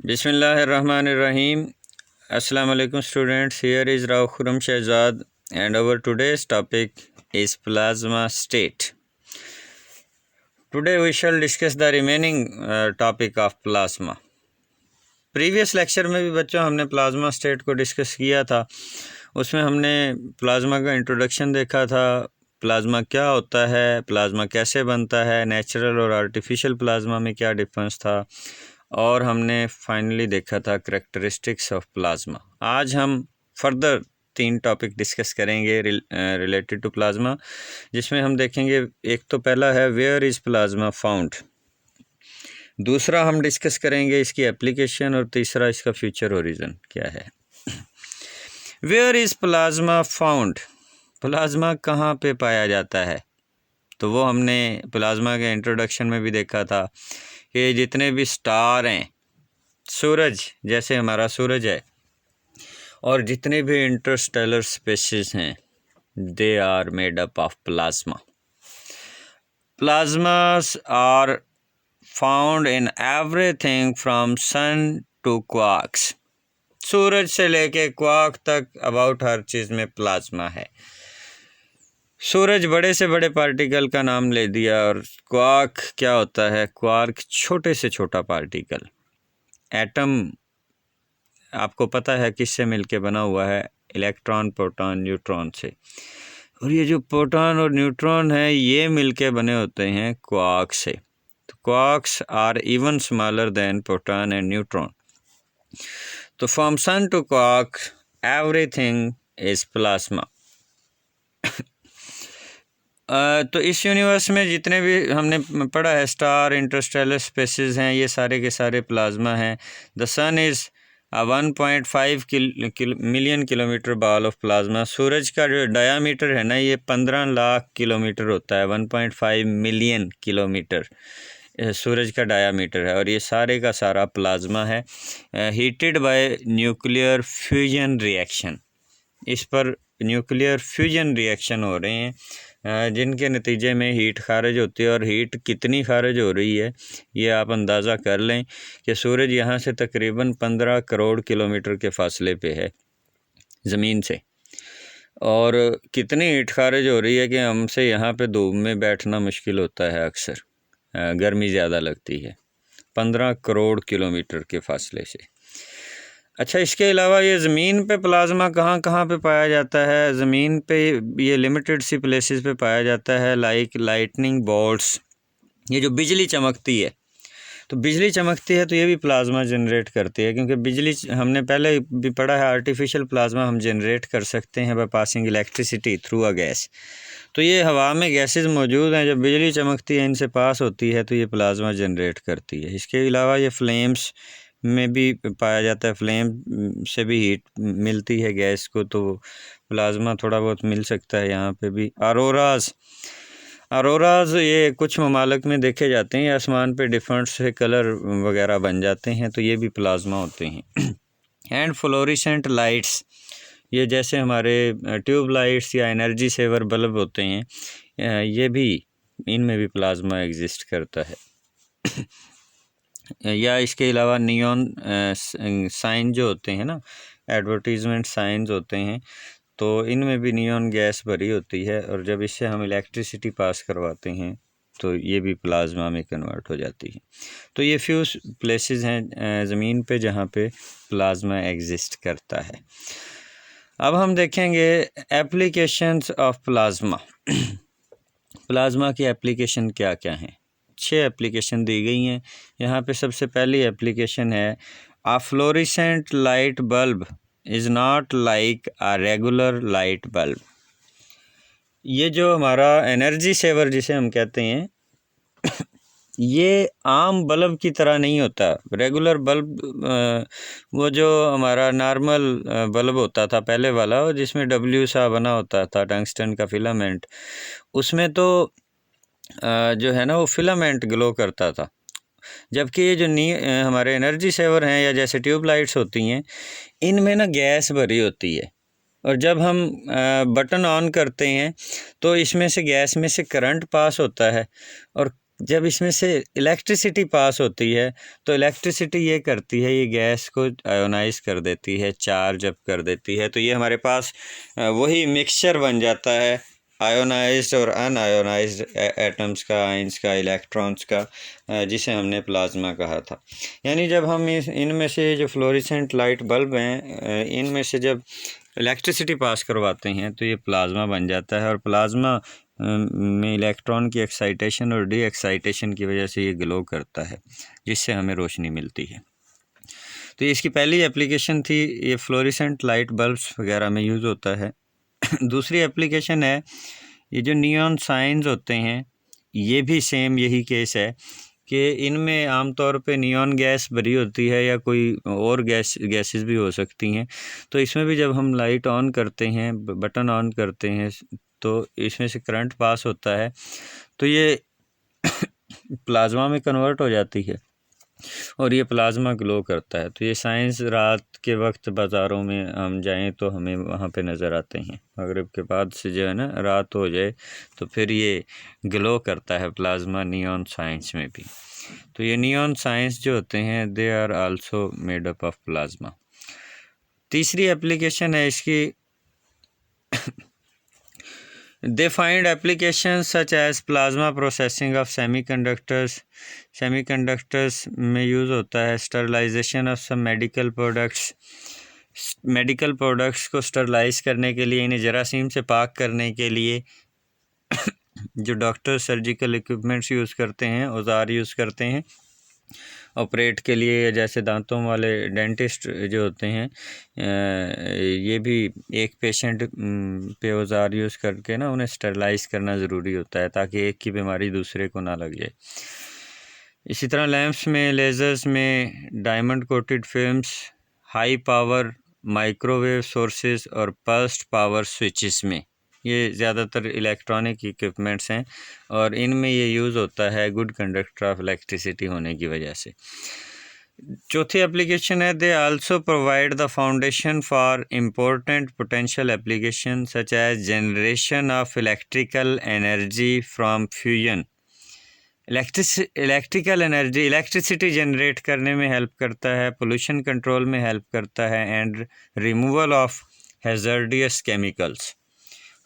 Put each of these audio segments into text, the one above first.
Bismillahirrahmanirrahim. Assalamu alaikum students. Here is Rao Khurram Shehzad and our today's topic is plasma state. Today we shall discuss the remaining topic of plasma. Previous lecture में भी बच्चों हमने plasma state को discuss किया था। उसमें हमने plasma का इंट्रोडक्शन देखा था, प्लाज्मा क्या होता है, प्लाज्मा कैसे बनता है, नेचुरल और आर्टिफिशियल प्लाज्मा में क्या डिफरेंस था, और हमने फाइनली देखा था करैक्टरिस्टिक्स ऑफ प्लाज्मा। आज हम फर्दर 3 टॉपिक डिस्कस करेंगे रिलेटेड टू प्लाज्मा, जिसमें हम देखेंगे एक तो पहला है वेयर इज़ प्लाज्मा फाउंड, दूसरा हम डिस्कस करेंगे इसकी एप्लीकेशन, और तीसरा इसका फ्यूचर ओरिजिन क्या है। Where is plasma found, plasma कहाँ पे पाया जाता है, तो वो हमने प्लाज्मा के इंट्रोडक्शन में भी देखा था कि जितने भी स्टार हैं, सूरज जैसे हमारा सूरज है, और जितने भी इंटरस्टेलर स्पेसिस हैं, they are made up of plasma. Plasmas are found in everything from sun to quarks. सूरज से लेके क्वार्क तक अबाउट हर चीज़ में प्लाज्मा है। सूरज बड़े से बड़े पार्टिकल का नाम ले दिया, और क्वार्क क्या होता है? क्वार्क छोटे से छोटा पार्टिकल। एटम आपको पता है किससे मिलके बना हुआ है? इलेक्ट्रॉन, प्रोटॉन, न्यूट्रॉन से। और ये जो प्रोटॉन और न्यूट्रॉन है, ये मिलके बने होते हैं क्वार्क से। तो quarks are even smaller than proton and neutron. तो from sun to quark everything is plasma. तो इस यूनिवर्स में जितने भी हमने पढ़ा है स्टार, इंटरस्टेलर स्पेसिस हैं, ये सारे के सारे प्लाज्मा हैं। The sun is 1.5 million kilometre ball of plasma. सूरज का जो डायामीटर है ना, ये 15 लाख किलोमीटर होता है। 1.5 मिलियन किलोमीटर सूरज का डायामीटर है, और ये सारे का सारा प्लाज्मा है। Heated bye nuclear fusion reaction, इस पर न्यूक्लियर फ्यूजन रिएक्शन हो रहे हैं, जिनके नतीजे में हीट खारिज होती है। और हीट कितनी खारिज हो रही है ये आप अंदाज़ा कर लें कि सूरज यहाँ से तकरीबन 15 करोड़ किलोमीटर के फासले पे है ज़मीन से, और कितनी हीट खारिज हो रही है कि हमसे यहाँ पे धूप में बैठना मुश्किल होता है, अक्सर गर्मी ज़्यादा लगती है 15 करोड़ किलोमीटर के फासले से। अच्छा, इसके अलावा ये ज़मीन पे प्लाज्मा कहाँ कहाँ पे पाया जाता है? ज़मीन पे ये लिमिटेड सी प्लेसेस पे पाया जाता है, लाइक लाइटनिंग बोल्ट्स। ये जो बिजली चमकती है, तो बिजली चमकती है तो ये भी प्लाज्मा जनरेट करती है, क्योंकि बिजली हमने पहले भी पढ़ा है आर्टिफिशियल प्लाज्मा हम जनरेट कर सकते हैं by passing electricity through a gas. तो ये हवा में गैसेस मौजूद हैं, जब बिजली चमकती है इनसे पास होती है तो ये प्लाज्मा जनरेट करती है। इसके अलावा ये फ्लेम्स में भी पाया जाता है, फ्लेम से भी हीट मिलती है गैस को, तो प्लाज्मा थोड़ा बहुत मिल सकता है यहाँ पे भी। अरोराज ये कुछ ममालिक में देखे जाते हैं, आसमान पे डिफरेंट से कलर वगैरह बन जाते हैं, तो ये भी प्लाज्मा होते हैं। एंड फ्लोरिसेंट लाइट्स, ये जैसे हमारे ट्यूब लाइट्स या एनर्जी सेवर बल्ब होते हैं, ये भी, इनमें भी प्लाज्मा एग्जिस्ट करता है। या इसके अलावा नियॉन साइन जो होते हैं ना, एडवर्टीज़मेंट साइंस होते हैं, तो इनमें भी नियॉन गैस भरी होती है, और जब इससे हम इलेक्ट्रिसिटी पास करवाते हैं तो ये भी प्लाज्मा में कन्वर्ट हो जाती है। तो ये फ्यू प्लेसेस हैं ज़मीन पे जहाँ पे प्लाज्मा एग्जिस्ट करता है। अब हम देखेंगे एप्लीकेशंस ऑफ प्लाज्मा। प्लाज्मा की एप्लीकेशन क्या क्या हैं? 6 एप्लीकेशन दी गई हैं यहाँ पे। सबसे पहली एप्लीकेशन है, a fluorescent light bulb is not like a regular light bulb. ये जो हमारा एनर्जी सेवर जिसे हम कहते हैं, ये आम बल्ब की तरह नहीं होता। रेगुलर बल्ब वो जो हमारा नॉर्मल बल्ब होता था पहले वाला, जिसमें डब्ल्यू सा बना होता था, टंगस्टन का फिलामेंट, उसमें तो जो है ना वो फिलामेंट ग्लो करता था। जबकि ये जो हमारे एनर्जी सेवर हैं या जैसे ट्यूब लाइट्स होती हैं, इनमें ना गैस भरी होती है, और जब हम बटन ऑन करते हैं तो इसमें से गैस में से करंट पास होता है, और जब इसमें से इलेक्ट्रिसिटी पास होती है तो इलेक्ट्रिसिटी ये करती है, ये गैस को आयोनाइज कर देती है, चार्ज अप कर देती है। तो ये हमारे पास वही मिक्सचर बन जाता है आयोनाइज्ड और अनआयोनाइज्ड एटम्स का, आइंस का, इलेक्ट्रॉन्स का, जिसे हमने प्लाज्मा कहा था। यानी जब हम इनमें से जो फ्लोरेसेंट लाइट बल्ब हैं, इनमें से जब इलेक्ट्रिसिटी पास करवाते हैं तो ये प्लाज्मा बन जाता है, और प्लाज्मा में इलेक्ट्रॉन की एक्साइटेशन और डी एक्साइटेशन की वजह से ये ग्लो करता है, जिससे हमें रोशनी मिलती है। तो ये इसकी पहली एप्लीकेशन थी, ये फ्लोरेसेंट लाइट बल्ब्स वगैरह में यूज़ होता है। दूसरी एप्लीकेशन है ये जो नियॉन साइंस होते हैं, ये भी सेम यही केस है कि इनमें आमतौर पे नियॉन गैस भरी होती है या कोई और गैसेस भी हो सकती हैं। तो इसमें भी जब हम लाइट ऑन करते हैं, बटन ऑन करते हैं, तो इसमें से करंट पास होता है तो ये प्लाज्मा में कन्वर्ट हो जाती है और ये प्लाज्मा ग्लो करता है। तो ये साइंस रात के वक्त बाज़ारों में हम जाएं तो हमें वहाँ पे नज़र आते हैं। मगरिब के बाद से जो है ना, रात हो जाए तो फिर ये ग्लो करता है प्लाज्मा, नियॉन साइंस में भी। तो ये नियॉन साइंस जो होते हैं, they are also made up of plasma. तीसरी एप्लीकेशन है इसकी, They find applications such as plasma processing of semiconductors. Semiconductors में यूज़ होता है sterilisation of some medical products. Medical products को स्टरलाइज करने के लिए, इन्हें जरासीम से पाक करने के लिए जो डॉक्टर सर्जिकल इक्विपमेंट्स यूज़ करते हैं, औजार यूज़ करते हैं ऑपरेट के लिए, जैसे दांतों वाले डेंटिस्ट जो होते हैं, ये भी एक पेशेंट पे औजार यूज़ करके ना उन्हें स्टरलाइज करना ज़रूरी होता है ताकि एक की बीमारी दूसरे को ना लग जाए। इसी तरह लैंप्स में, लेज़र्स में, diamond coated films, high power microwave sources और पल्स्ड पावर स्विचेस में, ये ज़्यादातर इलेक्ट्रॉनिक इक्विपमेंट्स हैं और इनमें ये यूज़ होता है गुड कंडक्टर ऑफ इलेक्ट्रिसिटी होने की वजह से। चौथी एप्लीकेशन है, they also provide the foundation for important potential application such age generation of electrical energy from fusion. Electrical energy, electricity generate करने में हेल्प करता है, पोल्यूशन कंट्रोल में हेल्प करता है, and removal of hazardous chemicals,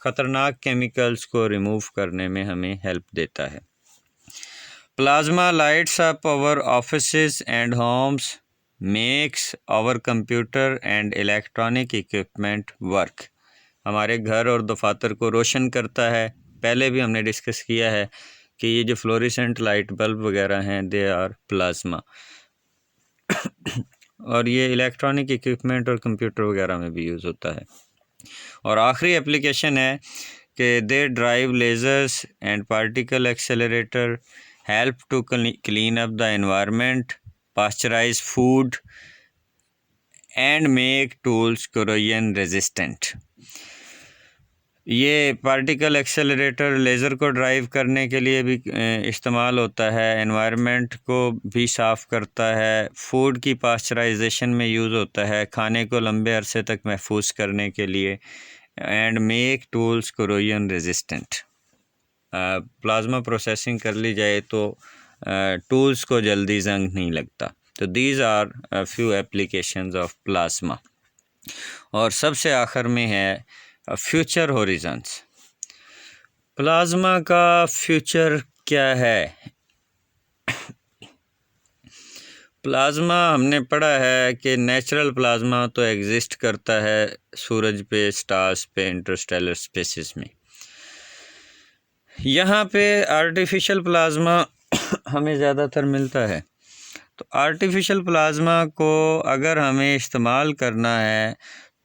ख़तरनाक chemicals को remove करने में हमें हेल्प देता है। Plasma lights up our offices and homes, makes our computer and electronic equipment work. हमारे घर और दफातर को रोशन करता है। पहले भी हमने डिस्कस किया है कि ये जो फ्लोरेसेंट लाइट बल्ब वगैरह हैं, दे आर प्लाज्मा और ये इलेक्ट्रॉनिक इक्विपमेंट और कंप्यूटर वगैरह में भी यूज़ होता है। और आखिरी एप्लीकेशन है कि they drive lasers and particle accelerator, help to clean up the environment, pasteurise food and make tools corrosion resistant. ये पार्टिकल एक्सेलरेटर लेज़र को ड्राइव करने के लिए भी इस्तेमाल होता है, एनवायरनमेंट को भी साफ़ करता है, फूड की पास्चराइजेशन में यूज़ होता है, खाने को लंबे अरसे तक महफूज करने के लिए, and make tools corrosion resistant. Plasma processing कर ली जाए तो टूल्स को जल्दी जंग नहीं लगता। तो these are few applications of plasma. और सबसे आखिर में है फ्यूचर होरिजन्स। प्लाज्मा का फ्यूचर क्या है? प्लाज्मा हमने पढ़ा है कि नेचुरल प्लाज्मा तो एग्जिस्ट करता है सूरज पे, स्टार्स पे, इंटरस्टेलर स्पेसेस में। यहाँ पे आर्टिफिशियल प्लाज्मा हमें ज़्यादातर मिलता है। तो आर्टिफिशियल प्लाज्मा को अगर हमें इस्तेमाल करना है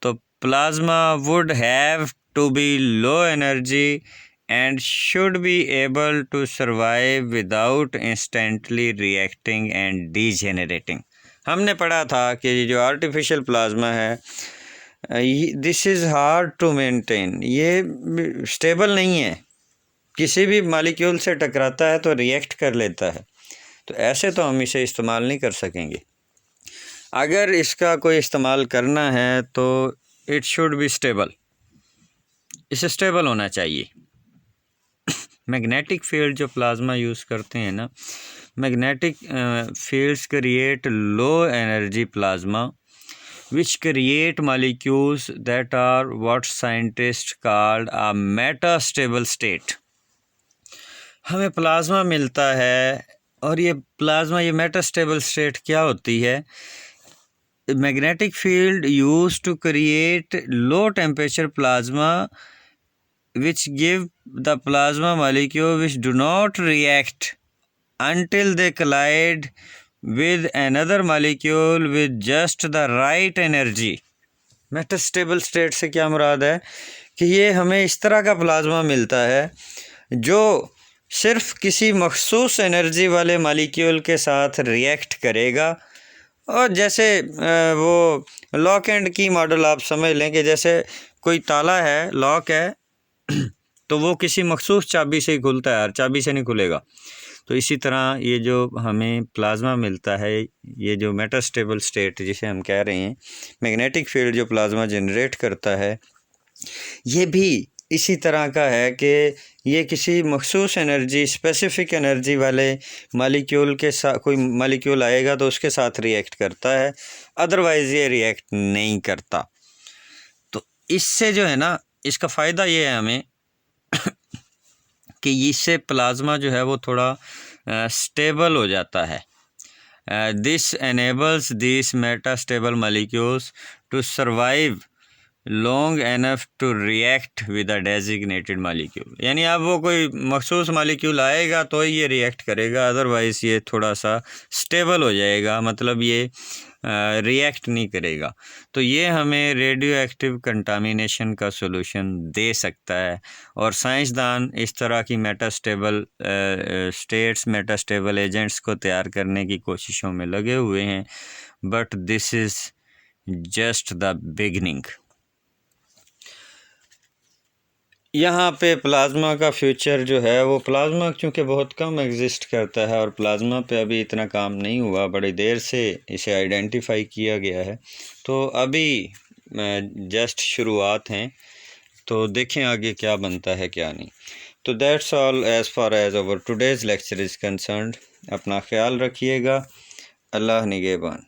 तो plasma would have to be low energy and should be able to survive without instantly reacting and degenerating. हमने पढ़ा था कि जो आर्टिफिशियल प्लाज्मा है, this is hard to maintain, ये स्टेबल नहीं है, किसी भी मालिक्यूल से टकराता है तो रिएक्ट कर लेता है। तो ऐसे तो हम इसे इस्तेमाल नहीं कर सकेंगे। अगर इसका कोई इस्तेमाल करना है तो इट शुड बी स्टेबल, इसे स्टेबल होना चाहिए। मैग्नेटिक फील्ड जो प्लाज्मा यूज़ करते हैं ना, magnetic fields create low energy plasma which create molecules that are what scientists called a metastable state। हमें प्लाज्मा मिलता है और ये प्लाज्मा, ये मेटास्टेबल स्टेट क्या होती है? Magnetic field use to create low temperature plasma which give the plasma molecule which do not react until they collide with another molecule with just the right energy। Metastable state से क्या मुराद है कि ये हमें इस तरह का प्लाज्मा मिलता है जो सिर्फ किसी मखसूस एनर्जी वाले मालिक्यूल के साथ रिएक्ट करेगा। और जैसे वो लॉक एंड की मॉडल आप समझ लें कि जैसे कोई ताला है, लॉक है तो वो किसी मखसूस चाबी से ही खुलता है, हर चाबी से नहीं खुलेगा। तो इसी तरह ये जो हमें प्लाज्मा मिलता है, ये जो मेटास्टेबल स्टेट जिसे हम कह रहे हैं, मैग्नेटिक फील्ड जो प्लाज्मा जनरेट करता है, ये भी इसी तरह का है कि ये किसी मखसूस एनर्जी, स्पेसिफिक एनर्जी वाले मालिक्यूल के साथ, कोई मालिक्यूल आएगा तो उसके साथ रिएक्ट करता है, अदरवाइज़ ये रिएक्ट नहीं करता। तो इससे जो है ना, इसका फ़ायदा ये है हमें कि इससे प्लाज्मा जो है वो थोड़ा स्टेबल हो जाता है। This enables this metastable molecules to survive long enough to react with a designated molecule. यानी अब वो कोई मखसूस मॉलिक्यूल आएगा तो ये रिएक्ट करेगा, अदरवाइज़ ये थोड़ा सा स्टेबल हो जाएगा, मतलब ये रिएक्ट नहीं करेगा। तो ये हमें रेडियो एक्टिव कंटामिनेशन का सॉल्यूशन दे सकता है। और साइंसदान इस तरह की मेटास्टेबल स्टेट्स, मेटास्टेबल एजेंट्स को तैयार करने की कोशिशों में लगे हुए हैं, but this is just the beginning. यहाँ पे प्लाज्मा का फ्यूचर जो है वो, प्लाज्मा चूँकि बहुत कम एग्जिस्ट करता है और प्लाज्मा पे अभी इतना काम नहीं हुआ, बड़ी देर से इसे आइडेंटिफाई किया गया है, तो अभी जस्ट शुरुआत हैं। तो देखें आगे क्या बनता है क्या नहीं। तो that's all as far as our today's lecture is concerned. अपना ख्याल रखिएगा। अल्लाह निगहबान।